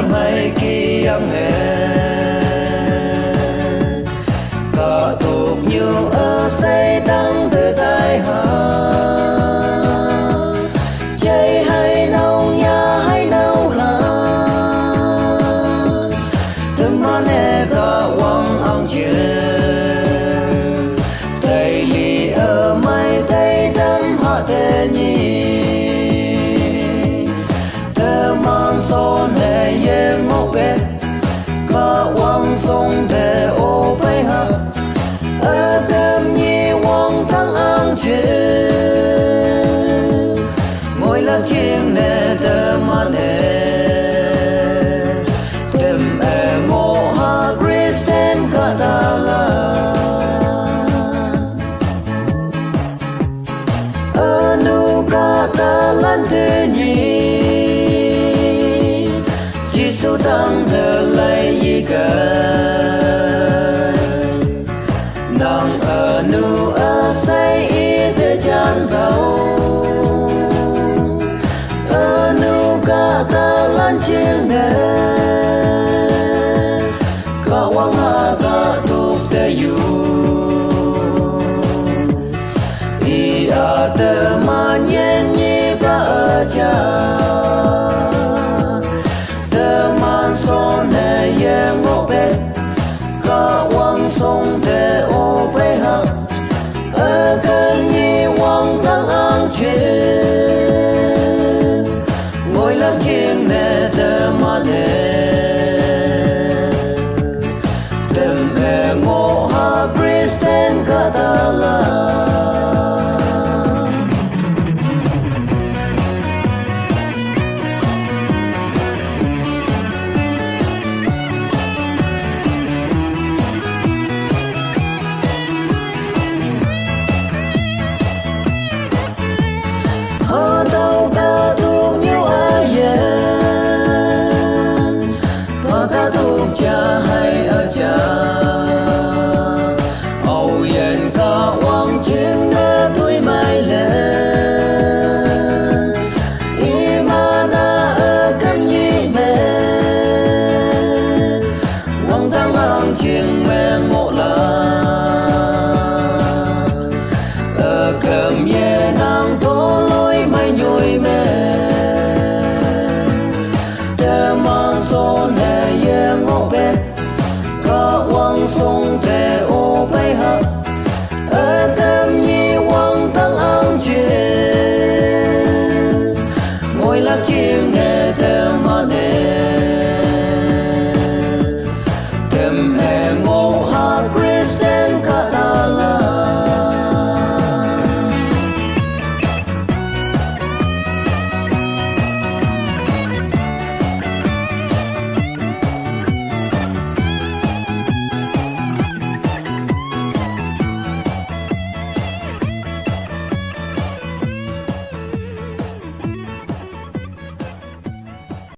mai kia nghe cả tục nhiều say tăng từ tai hà chạy hay nâu nhà hay nâu là thơm mà nè cả quăng ăn chưa tay li mai tay tâm họ thế nhỉ thơm mang số nè ye ngô bê cả quăng sông để ô bay ha cơm nhi quăng thăng ăn chưa mỗi lớp chiên nè thơm mà nè thơm ngô ha Kristen cả ta là nu cả ta lan thế nhỉ Giêsu tăng thờ lại gì cả nàng nu say y thế chan thâu nu cả ta lan chiêng nè cả quang hà cả tục thế yu y tơ mà nhen nhị ba cha tơ man so nè ye ngô bê cả quang sông thế ô bê ha cơn nhi quang thăng ăn chiên ngồi lắc chiên nè tơ mà nè tầm ngô ha Kristen cả ta là tao ca tục nhiều ai và ca tục cha hay ở cha âu yên ca quang chiến nghe tuổi mai lên imana ở cam nhi mê quang tăng hàng chiêng mê ngộ là ở cầm ye nàng tố lối mai nhồi mê tê mang số nè ye ngô bê cả quang sông tê ô bay ha ở cầm nhi quang tăng ăn chiên